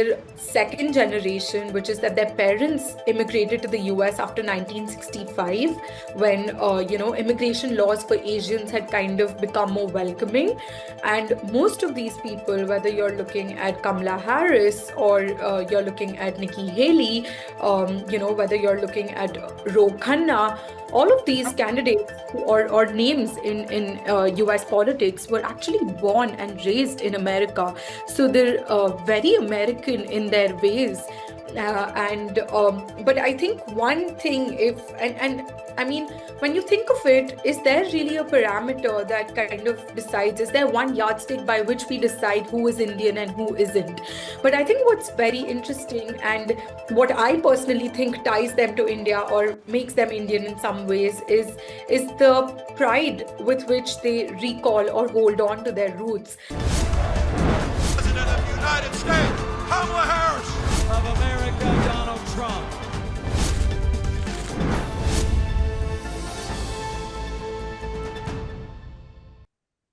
their second generation, which is that their parents immigrated to the US after 1965, when immigration laws for Asians had kind of become more welcoming. And most of these people, whether you're looking at Kamala Harris or you're looking at Nikki Haley, whether you're looking at Ro Khanna, all of these candidates or names in US politics were actually born and raised in America. So they're very American in their ways. But I think one thing, I mean, when you think of it, is there really a parameter that kind of decides? Is there one yardstick by which we decide who is Indian and who isn't? But I think what's very interesting, and what I personally think ties them to India or makes them Indian in some ways, is the pride with which they recall or hold on to their roots. President of the United States, Kamala Harris. Of America, Donald Trump.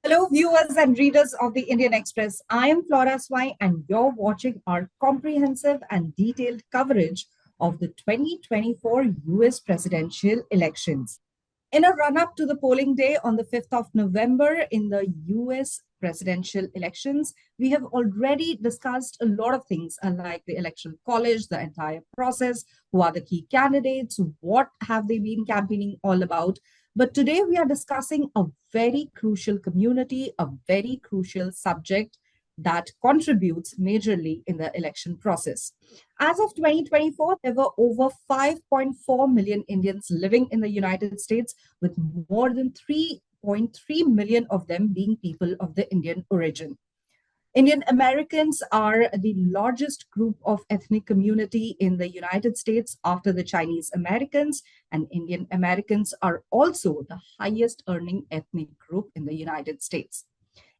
Hello, viewers and readers of the Indian Express. I am Flora Swai, and you're watching our comprehensive and detailed coverage of the 2024 US presidential elections. In a run-up to the polling day on the 5th of November in the US presidential elections, we have already discussed a lot of things, like the electoral college, the entire process, who are the key candidates, what have they been campaigning all about. But today we are discussing a very crucial community, a very crucial subject that contributes majorly in the election process. As of 2024, there were over 5.4 million Indians living in the United States, with more than 3.3 million of them being people of the Indian origin. Indian Americans are the largest group of ethnic community in the United States after the Chinese Americans, and Indian Americans are also the highest earning ethnic group in the United States.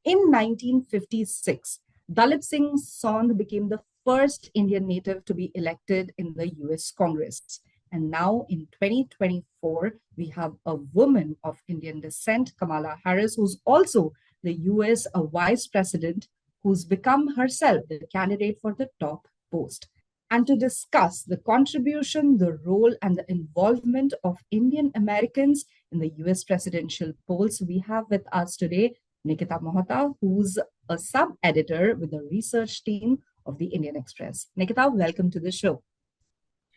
In 1956, Dalip Singh Saund became the first Indian native to be elected in the US Congress. And now in 2024, we have a woman of Indian descent, Kamala Harris, who's also the US vice president, who's become herself the candidate for the top post. And to discuss the contribution, the role, and the involvement of Indian Americans in the US presidential polls, we have with us today Nikki, who's a sub-editor with the research team of the Indian Express. Nikki, welcome to the show.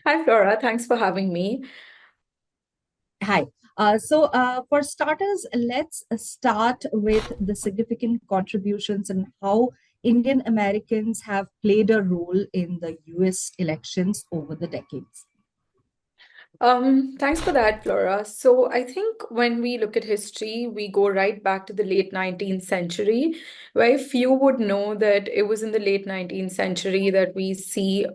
Hi, Flora. Thanks for having me. Hi. For starters, let's start with the significant contributions and how Indian Americans have played a role in the US elections over the decades. Thanks for that, Flora. So I think when we look at history, we go right back to the late 19th century. Very few would know that it was in the late 19th century that we see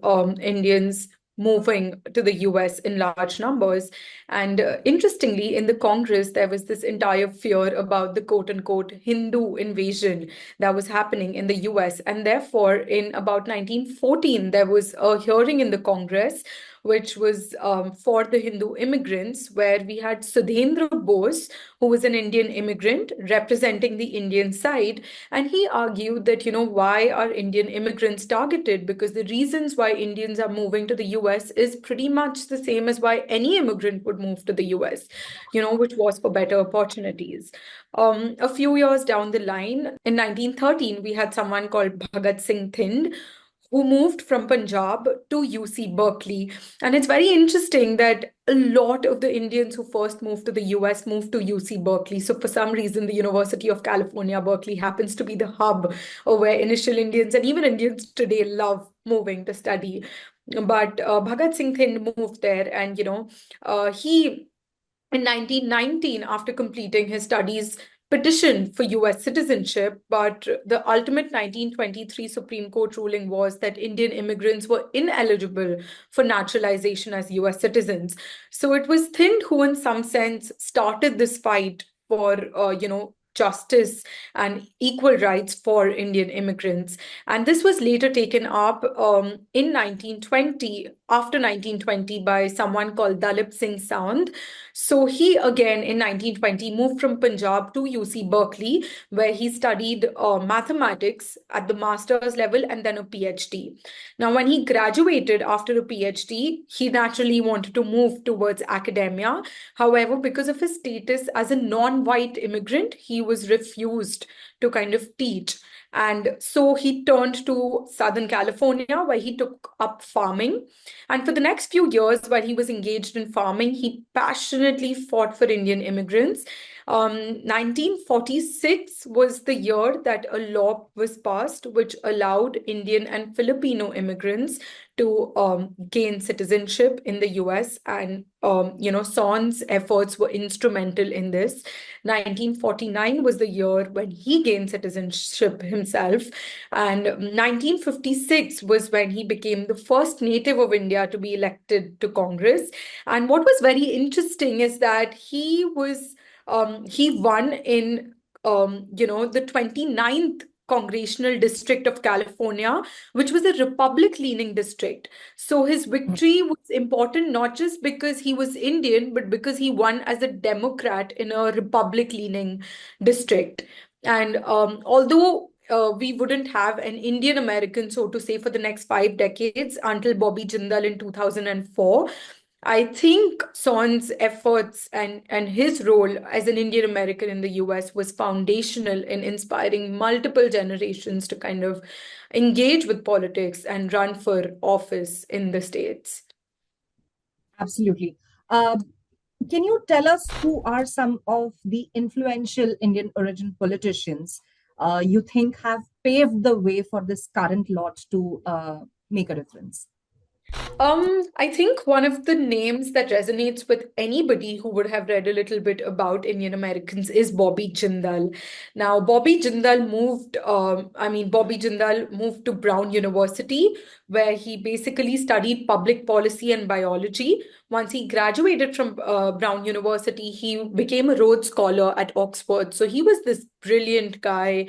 Indians moving to the US in large numbers. And interestingly, in the Congress, there was this entire fear about the quote-unquote Hindu invasion that was happening in the US. And therefore, in about 1914, there was a hearing in the Congress which was for the Hindu immigrants, where we had Sudhendra Bose, who was an Indian immigrant representing the Indian side. And he argued that, why are Indian immigrants targeted? Because the reasons why Indians are moving to the US is pretty much the same as why any immigrant would move to the US, which was for better opportunities. A few years down the line, in 1913, we had someone called Bhagat Singh Thind, who moved from Punjab to UC Berkeley. And it's very interesting that a lot of the Indians who first moved to the US moved to UC Berkeley. So for some reason, the University of California, Berkeley happens to be the hub where initial Indians and even Indians today love moving to study. But Bhagat Singh Thind moved there, and, he, in 1919, after completing his studies, petitioned for US citizenship, but the ultimate 1923 Supreme Court ruling was that Indian immigrants were ineligible for naturalization as US citizens. So it was Thind who, in some sense, started this fight for, justice and equal rights for Indian immigrants. And this was later taken up in 1920, after 1920, by someone called Dalip Singh Saund. So he again in 1920 moved from Punjab to UC Berkeley, where he studied mathematics at the master's level and then a PhD. Now, when he graduated after a PhD, he naturally wanted to move towards academia. However, because of his status as a non-white immigrant, he was refused to kind of teach. And so he turned to Southern California, where he took up farming. And for the next few years, while he was engaged in farming, he passionately fought for Indian immigrants. 1946 was the year that a law was passed which allowed Indian and Filipino immigrants to gain citizenship in the US. And, Saund's efforts were instrumental in this. 1949 was the year when he gained citizenship himself. And 1956 was when he became the first native of India to be elected to Congress. And what was very interesting is that he won in, the 29th congressional district of California, which was a Republic-leaning district. So his victory was important not just because he was Indian, but because he won as a Democrat in a Republic-leaning district. And although we wouldn't have an Indian American, so to say, for the next 5 decades until Bobby Jindal in 2004, I think Saund's efforts and his role as an Indian American in the US was foundational in inspiring multiple generations to kind of engage with politics and run for office in the States. Absolutely. Can you tell us who are some of the influential Indian origin politicians you think have paved the way for this current lot to make a difference? I think one of the names that resonates with anybody who would have read a little bit about Indian Americans is Bobby Jindal. Now, Bobby Jindal moved to Brown University, where he basically studied public policy and biology. Once he graduated from Brown University, he became a Rhodes Scholar at Oxford. So he was this brilliant guy.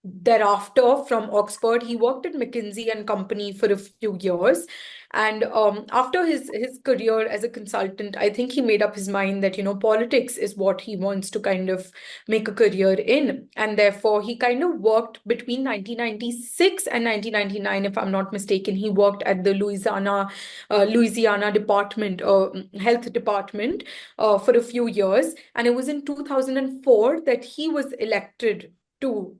Thereafter, from Oxford, he worked at McKinsey and Company for a few years. And after his career as a consultant, I think he made up his mind that, politics is what he wants to kind of make a career in. And therefore, he kind of worked between 1996 and 1999, if I'm not mistaken. He worked at the Louisiana Department, Health Department, for a few years. And it was in 2004 that he was elected to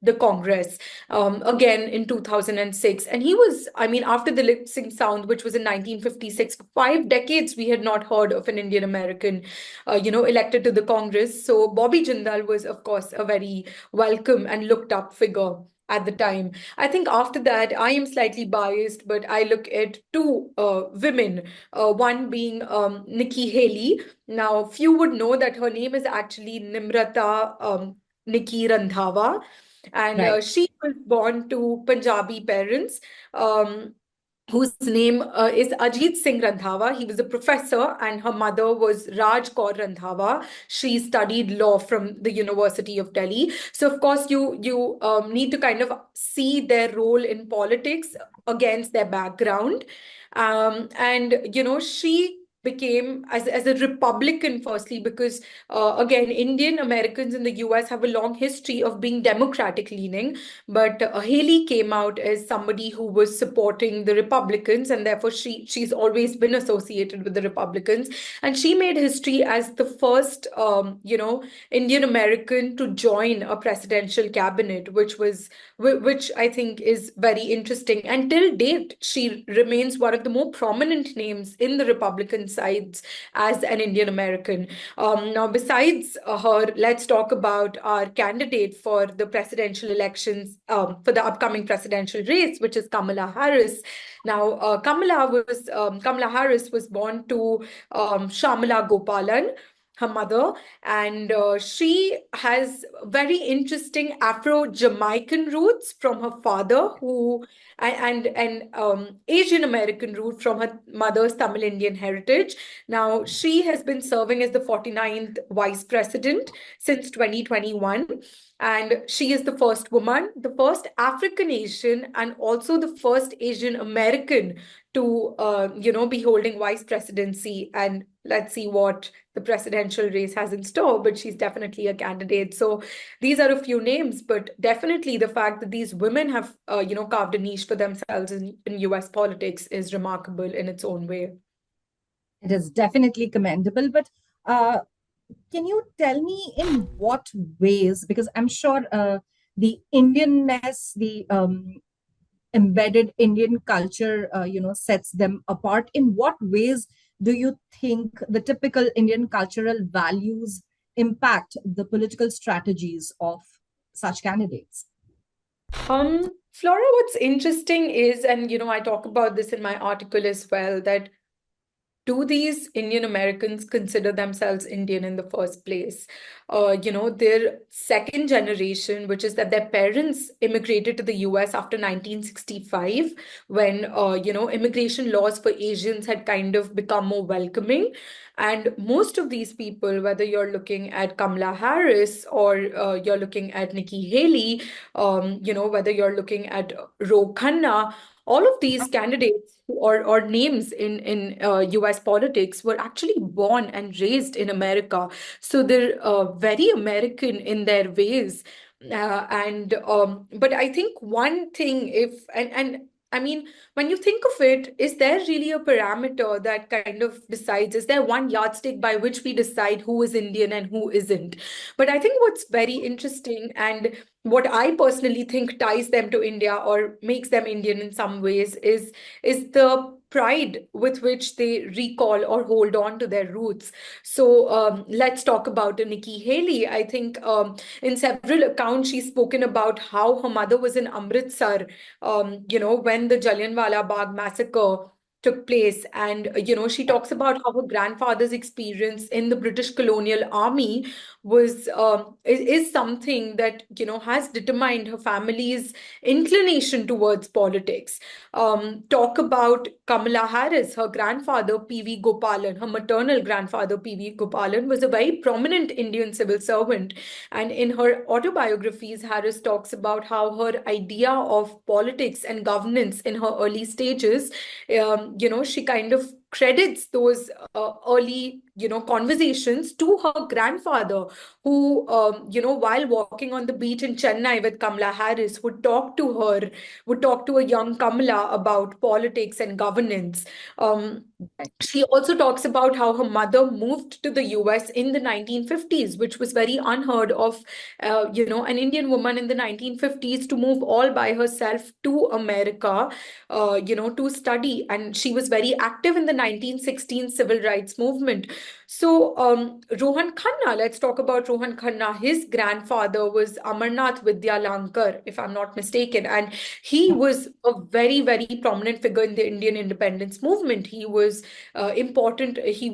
the Congress again in 2006. And he was, after the Dalip Singh Saund, which was in 1956, for 5 decades, we had not heard of an Indian American, elected to the Congress. So Bobby Jindal was, of course, a very welcome and looked up figure at the time. I think after that, I am slightly biased, but I look at two women, one being Nikki Haley. Now, few would know that her name is actually Nimrata Nikki Randhawa, and Right. she was born to Punjabi parents, whose name is Ajit Singh Randhawa. He was a professor, and her mother was Raj Kaur Randhawa. She studied law from the University of Delhi. So, of course, you need to kind of see their role in politics against their background. She became as a Republican, firstly, because again, Indian Americans in the US have a long history of being Democratic leaning, but Haley came out as somebody who was supporting the Republicans, and therefore she's always been associated with the Republicans. And she made history as the first Indian American to join a presidential cabinet, which I think is very interesting. And till date, she remains one of the more prominent names in the Republican sides as an Indian American. Now, besides her, let's talk about our candidate for the presidential elections, for the upcoming presidential race, which is Kamala Harris. Now, Kamala Harris was born to Shamala Gopalan, her mother, and she has very interesting Afro-Jamaican roots from her father, who and Asian American root from her mother's Tamil Indian heritage. Now, she has been serving as the 49th Vice President since 2021, and she is the first woman, the first African Asian, and also the first Asian American to be holding vice presidency. And let's see what the presidential race has in store, but she's definitely a candidate. So these are a few names, but definitely the fact that these women have carved a niche for themselves in US politics is remarkable in its own way. It is definitely commendable, but can you tell me in what ways, because I'm sure the Indianness, the embedded Indian culture, sets them apart. In what ways do you think the typical Indian cultural values impact the political strategies of such candidates? Flora, what's interesting is, and I talk about this in my article as well, that do these Indian Americans consider themselves Indian in the first place? Their second generation, which is that their parents immigrated to the US after 1965, when, immigration laws for Asians had kind of become more welcoming. And most of these people, whether you're looking at Kamala Harris or you're looking at Nikki Haley, whether you're looking at Ro Khanna, all of these candidates or names in US politics were actually born and raised in America. So they're very American in their ways. And But I think one thing, if and I mean, when you think of it, is there really a parameter that kind of decides? Is there one yardstick by which we decide who is Indian and who isn't? But I think what's very interesting, and what I personally think ties them to India or makes them Indian in some ways, is the pride with which they recall or hold on to their roots. So let's talk about Nikki Haley. I think in several accounts she's spoken about how her mother was in Amritsar, when the Jallianwala Bagh massacre took place. And, she talks about how her grandfather's experience in the British colonial army is something that, has determined her family's inclination towards politics. Talk about Kamala Harris, her grandfather, P.V. Gopalan, her maternal grandfather, P.V. Gopalan, was a very prominent Indian civil servant. And in her autobiographies, Harris talks about how her idea of politics and governance in her early stages, she kind of credits those early, conversations to her grandfather, who, while walking on the beach in Chennai with Kamala Harris, would talk to a young Kamala about politics and governance. She also talks about how her mother moved to the US in the 1950s, which was very unheard of, an Indian woman in the 1950s to move all by herself to America, to study. And she was very active in the 1916 civil rights movement. So, Rohan Khanna, let's talk about Rohan Khanna. His grandfather was Amarnath Vidyalankar, if I'm not mistaken, and he was a very, very prominent figure in the Indian independence movement. He was important. He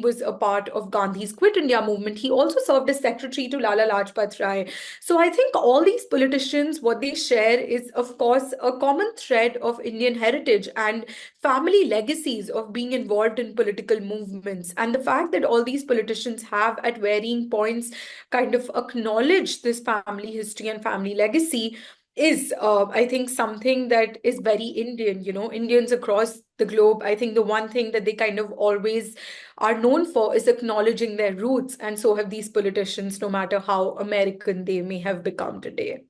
was a part of Gandhi's Quit India movement. He also served as secretary to Lala Lajpat Rai. So I think all these politicians, what they share is, of course, a common thread of Indian heritage and family legacies of being involved in political movements. And the fact that all these politicians have at varying points kind of acknowledged this family history and family legacy is, I think, something that is very Indian. Indians across the globe, I think the one thing that they kind of always are known for is acknowledging their roots. And so have these politicians, no matter how American they may have become today.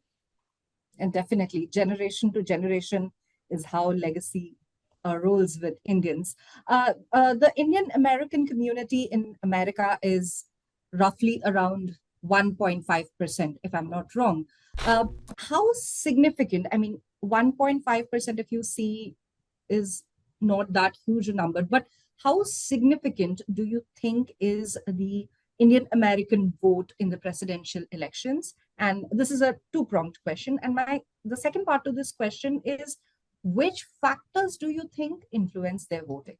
And definitely, generation to generation is how legacy rolls with Indians. The Indian American community in America is roughly around 1.5%, if I'm not wrong. How significant, I mean, 1.5%, if you see, is not that huge a number, but how significant do you think is the Indian American vote in the presidential elections? And this is a two-pronged question. And the second part to this question is, which factors do you think influence their voting?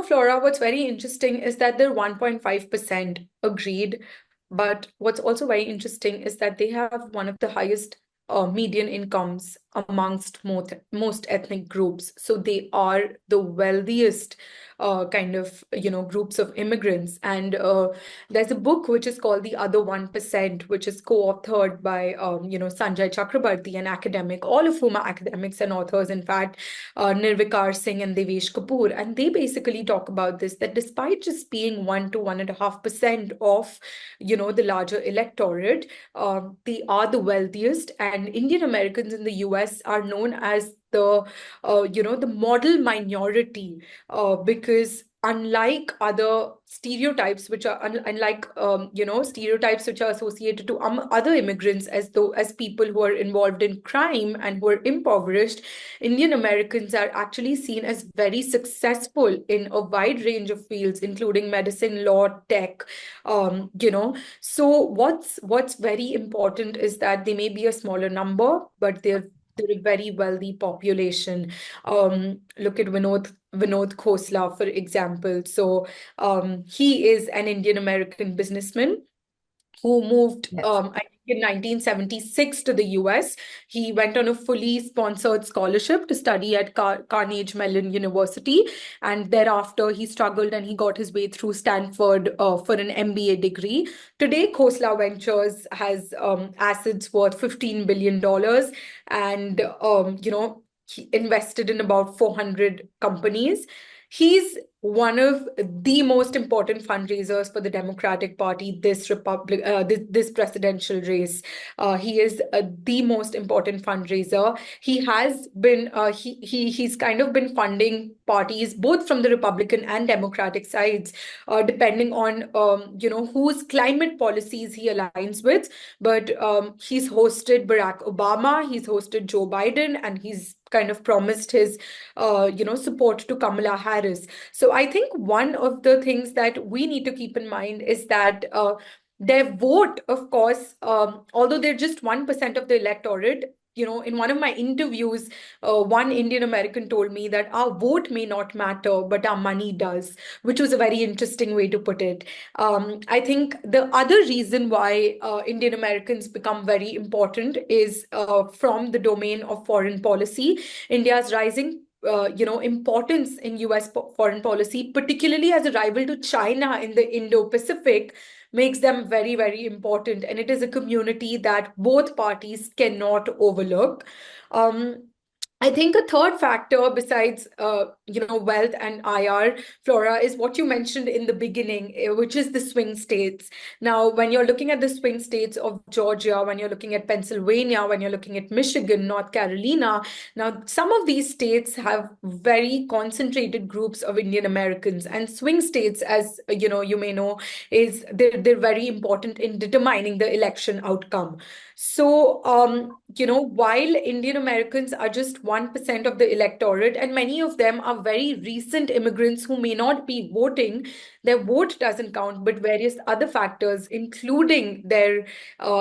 Flora, what's very interesting is that they're 1.5% agreed. But what's also very interesting is that they have one of the highest median incomes amongst most ethnic groups. So they are the wealthiest kind of, groups of immigrants. And there's a book which is called The Other 1%, which is co-authored by, Sanjay Chakrabarti, an academic, all of whom are academics and authors, in fact, Nirvikar Singh and Devesh Kapoor. And they basically talk about this, that despite just being 1 to 1.5% of, the larger electorate, they are the wealthiest. And Indian Americans in the US are known as the model minority, because unlike other stereotypes which are unlike stereotypes which are associated to other immigrants, as people who are involved in crime and who are impoverished, Indian Americans are actually seen as very successful in a wide range of fields, including medicine, law, tech. So what's very important is that they may be a smaller number, but they're a very wealthy population. Look at Vinod Khosla, for example. So he is an Indian American businessman who moved, Yes. I think in 1976 to the US. He went on a fully sponsored scholarship to study at Carnegie Mellon University. And thereafter, he struggled and he got his way through Stanford for an MBA degree. Today, Khosla Ventures has assets worth $15 billion. And, he invested in about 400 companies. He's one of the most important fundraisers for the Democratic Party this presidential race. He is the most important fundraiser. He has been he's kind of been funding parties both from the Republican and Democratic sides, depending on whose climate policies he aligns with. But he's hosted Barack Obama, he's hosted Joe Biden, and he's kind of promised his support to Kamala Harris. So I think one of the things that we need to keep in mind is that their vote, of course, although they're just 1% of the electorate, in one of my interviews, one Indian American told me that our vote may not matter, but our money does, which was a very interesting way to put it. I think the other reason why Indian Americans become very important is from the domain of foreign policy. India's rising importance in US foreign policy, particularly as a rival to China in the Indo-Pacific, makes them very, very important. And it is a community that both parties cannot overlook. I think a third factor besides, wealth and IR, Flora, is what you mentioned in the beginning, which is the swing states. Now, when you're looking at the swing states of Georgia, when you're looking at Pennsylvania, when you're looking at Michigan, North Carolina, now some of these states have very concentrated groups of Indian Americans, and swing states, as you may know, they're very important in determining the election outcome. So, while Indian Americans are just 1% of the electorate, and many of them are very recent immigrants who may not be voting, their vote doesn't count, but various other factors, including their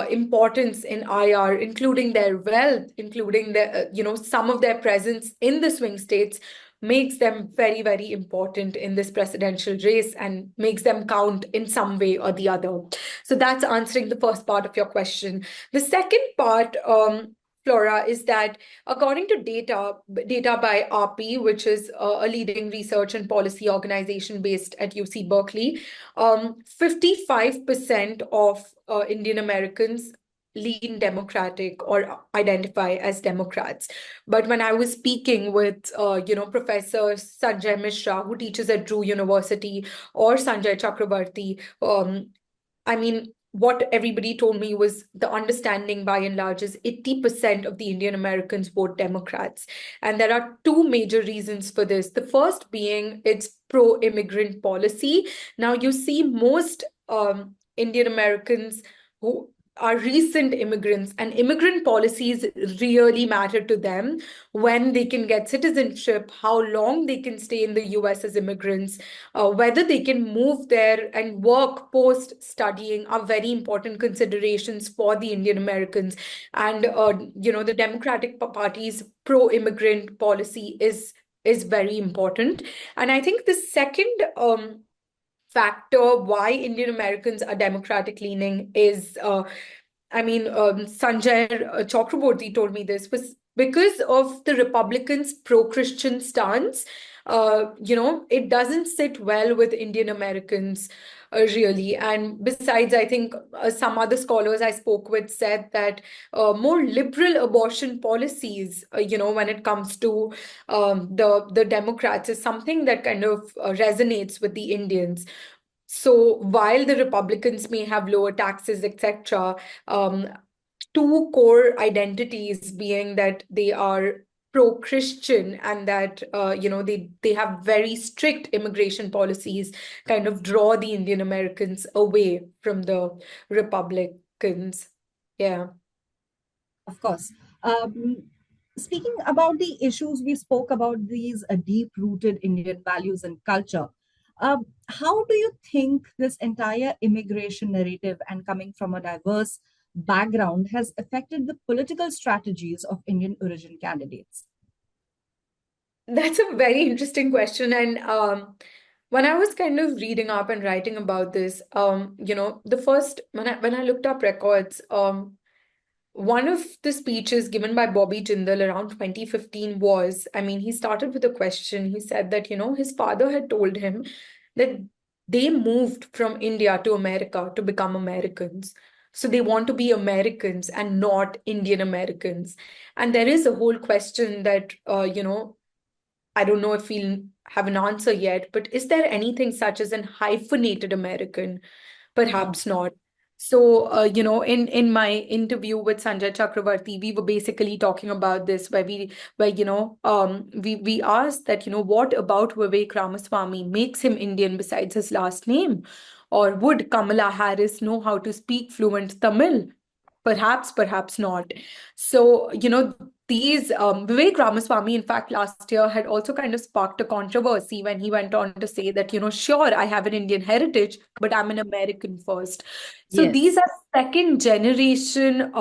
importance in IR, including their wealth, including their, some of their presence in the swing states, makes them very, very important in this presidential race and makes them count in some way or the other. So that's answering the first part of your question. The second part, Flora, is that according to data by RP, which is a leading research and policy organization based at UC Berkeley, 55% of Indian Americans lean Democratic or identify as Democrats. But when I was speaking with, Professor Sanjay Mishra, who teaches at Drew University, or Sanjay Chakrabarti, I mean, what everybody told me was the understanding by and large is 80% of the Indian Americans vote Democrats. And there are two major reasons for this. The first being its pro-immigrant policy. Now, you see most Indian Americans who are recent immigrants, and immigrant policies really matter to them. When they can get citizenship, how long they can stay in the US as immigrants, whether they can move there and work post studying are very important considerations for the Indian Americans. And the Democratic Party's pro-immigrant policy is is very important. And I think the second factor why Indian Americans are democratic leaning is, Sanjay Chakraborty told me this, was because of the Republicans' pro-Christian stance. It doesn't sit well with Indian Americans, really. And besides, I think some other scholars I spoke with said that more liberal abortion policies, when it comes to the Democrats, is something that kind of resonates with the Indians. So while the Republicans may have lower taxes, etc., um, two core identities being that they are pro-Christian and that they have very strict immigration policies, kind of draw the Indian Americans away from the Republicans. Yeah. Of course. Speaking about the issues, we spoke about these deep-rooted Indian values and culture. How do you think this entire immigration narrative and coming from a diverse background has affected the political strategies of Indian origin candidates? That's a very interesting question. And when I was kind of reading up and writing about this, the first when I looked up records, one of the speeches given by Bobby Jindal around 2015 was, he started with a question. He said that, his father had told him that they moved from India to America to become Americans. So they want to be Americans and not Indian Americans. And there is a whole question that, I don't know if we'll have an answer yet, but is there anything such as an hyphenated American? No. Perhaps not. So, in my interview with Sanjay Chakravarti, we were basically talking about this, we asked that, what about Vivek Ramaswamy makes him Indian besides his last name? Or would Kamala Harris know how to speak fluent Tamil? Perhaps, perhaps not. So, these Vivek Ramaswamy, in fact, last year had also kind of sparked a controversy when he went on to say that, sure, I have an Indian heritage, but I'm an American first. So these Yes. are second generation,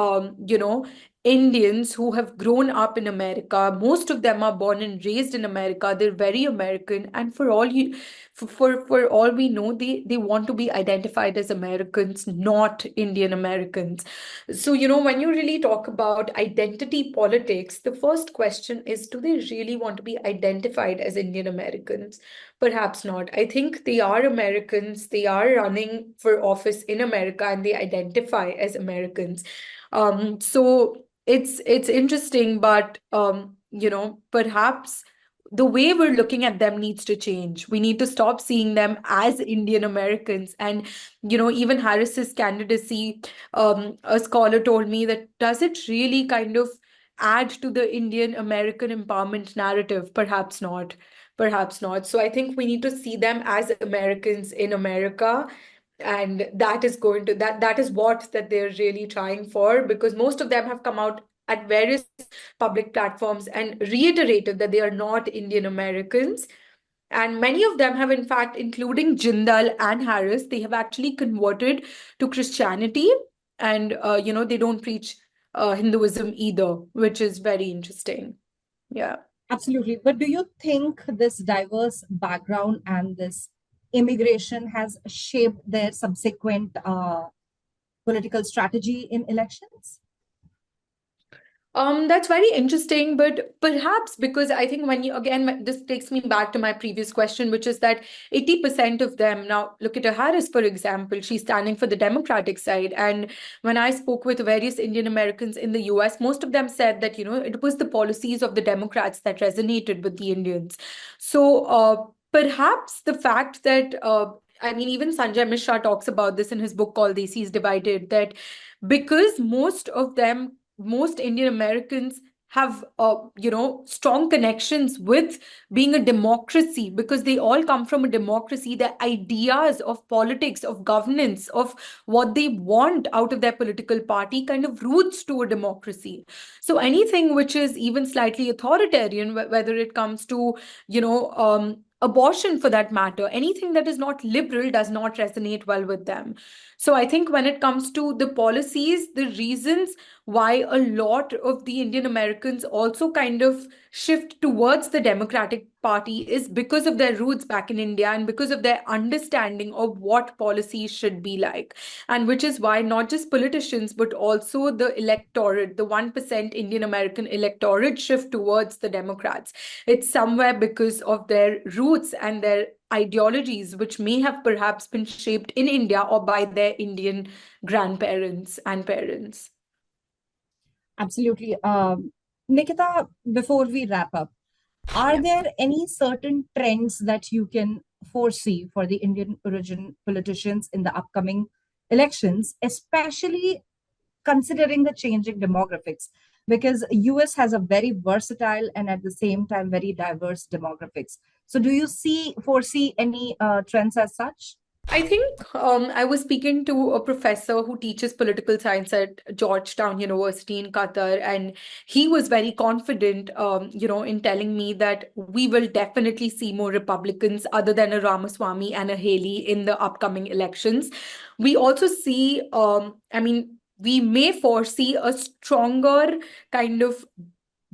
Indians who have grown up in America. Most of them are born and raised in America. They're very American, and for all we know, they want to be identified as Americans, not Indian Americans. So, when you really talk about identity politics, the first question is, do they really want to be identified as Indian Americans? Perhaps not. I think they are Americans. They are running for office in America and they identify as Americans. So it's interesting, but perhaps the way we're looking at them needs to change. We need to stop seeing them as Indian Americans. And, even Harris's candidacy, a scholar told me that does it really kind of add to the Indian American empowerment narrative? Perhaps not. Perhaps not. So I think we need to see them as Americans in America. And that is what that they're really trying for, because most of them have come out at various public platforms and reiterated that they are not Indian Americans. And many of them have, in fact, including Jindal and Harris, they have actually converted to Christianity. And, they don't preach Hinduism either, which is very interesting. Yeah. Absolutely. But do you think this diverse background and this immigration has shaped their subsequent political strategy in elections? That's very interesting, but perhaps because I think this takes me back to my previous question, which is that 80% of them, now look at Harris, for example, she's standing for the Democratic side. And when I spoke with various Indian Americans in the US, most of them said that, it was the policies of the Democrats that resonated with the Indians. So perhaps the fact that, even Sanjay Mishra talks about this in his book called Desi is Divided, that because most Indian Americans have, strong connections with being a democracy, because they all come from a democracy. The ideas of politics, of governance, of what they want out of their political party kind of roots to a democracy. So anything which is even slightly authoritarian, whether it comes to, abortion for that matter, anything that is not liberal does not resonate well with them. So I think when it comes to the policies, the reasons why a lot of the Indian Americans also kind of shift towards the Democratic Party is because of their roots back in India and because of their understanding of what policies should be like. And which is why not just politicians, but also the electorate, the 1% Indian American electorate shift towards the Democrats. It's somewhere because of their roots and their ideologies, which may have perhaps been shaped in India or by their Indian grandparents and parents. Absolutely. Nikita, before we wrap up, are Yeah. there any certain trends that you can foresee for the Indian origin politicians in the upcoming elections, especially considering the changing demographics? Because US has a very versatile and at the same time very diverse demographics. So do you foresee any trends as such? I think I was speaking to a professor who teaches political science at Georgetown University in Qatar, and he was very confident, in telling me that we will definitely see more Republicans other than a Ramaswamy and a Haley in the upcoming elections. We also see, we may foresee a stronger kind of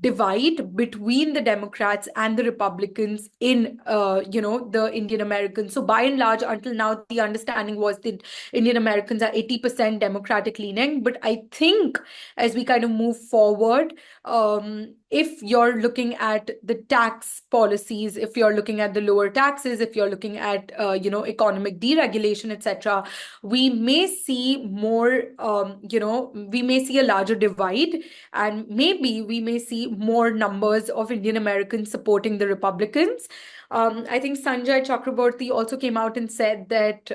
divide between the Democrats and the Republicans in the Indian Americans. So by and large, until now, the understanding was that Indian Americans are 80% Democratic leaning. But I think as we kind of move forward, if you're looking at the tax policies, if you're looking at the lower taxes, if you're looking at economic deregulation, etc., we may see more, we may see a larger divide, and maybe we may see more numbers of Indian Americans supporting the Republicans. I think Sanjay Chakraborty also came out and said that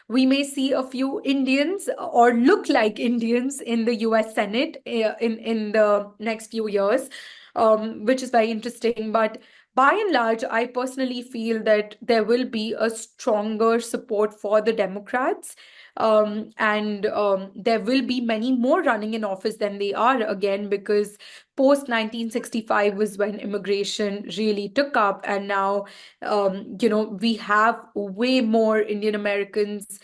we may see a few Indians or look like Indians in the US Senate in the next few years, which is very interesting. But by and large, I personally feel that there will be a stronger support for the Democrats. And there will be many more running in office than they are, again, because post 1965 was when immigration really took up. And now, we have way more Indian Americans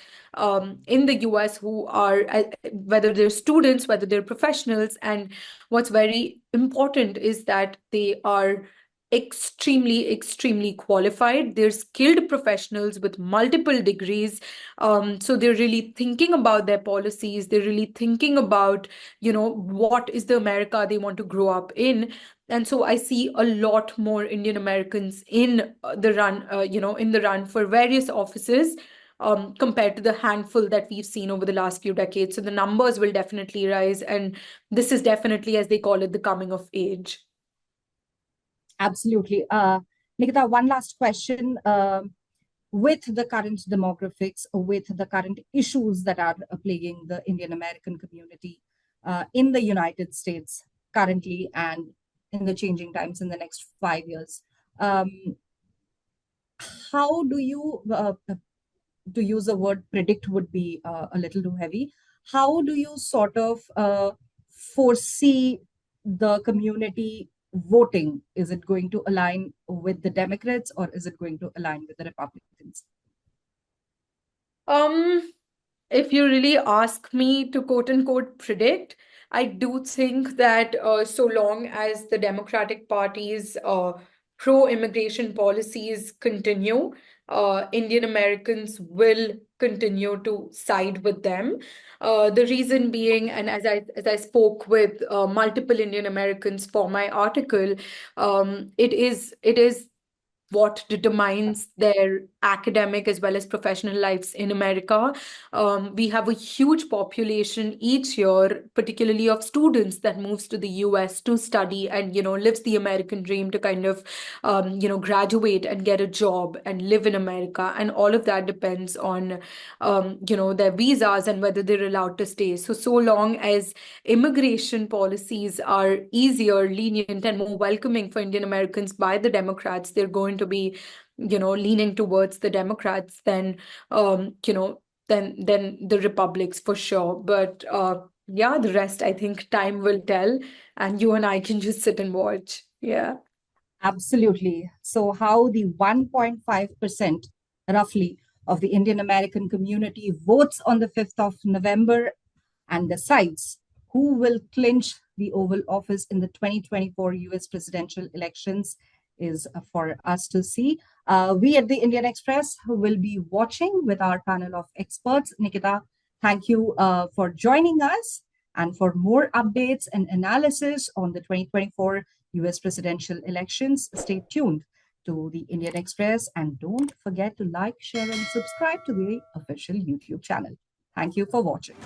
in the US who are, whether they're students, whether they're professionals. And what's very important is that they are extremely qualified. They're skilled professionals with multiple degrees. So they're really thinking about their policies. They're really thinking about, what is the America they want to grow up in. And so I see a lot more Indian Americans in the run, in the run for various offices. Compared to the handful that we've seen over the last few decades. So the numbers will definitely rise. And this is definitely, as they call it, the coming of age. Absolutely. Nikita, one last question. With the current demographics, with the current issues that are plaguing the Indian American community in the United States currently and in the changing times in the next 5 years, how do you, to use the word predict would be a little too heavy, how do you sort of foresee the community voting? Is it going to align with the Democrats or is it going to align with the Republicans? If you really ask me to quote unquote predict, I do think that so long as the Democratic Party's pro-immigration policies continue, Indian Americans will continue to side with them. The reason being, and as I spoke with multiple Indian Americans for my article, it is what determines their academic as well as professional lives in America. We have a huge population each year, particularly of students that moves to the US to study and, lives the American dream to kind of, graduate and get a job and live in America. And all of that depends on, their visas and whether they're allowed to stay. So long as immigration policies are easier, lenient, and more welcoming for Indian Americans by the Democrats, they're going to be, leaning towards the Democrats than, than the Republics for sure. But yeah, the rest, I think time will tell, and you and I can just sit and watch. Yeah. Absolutely. So, how the 1.5% roughly of the Indian American community votes on the 5th of November and decides who will clinch the Oval Office in the 2024 US presidential elections is for us to see. We at the Indian Express will be watching with our panel of experts. Nikita, thank you for joining us. And for more updates and analysis on the 2024 US presidential elections, stay tuned to the Indian Express and don't forget to like, share, and subscribe to the official YouTube channel. Thank you for watching.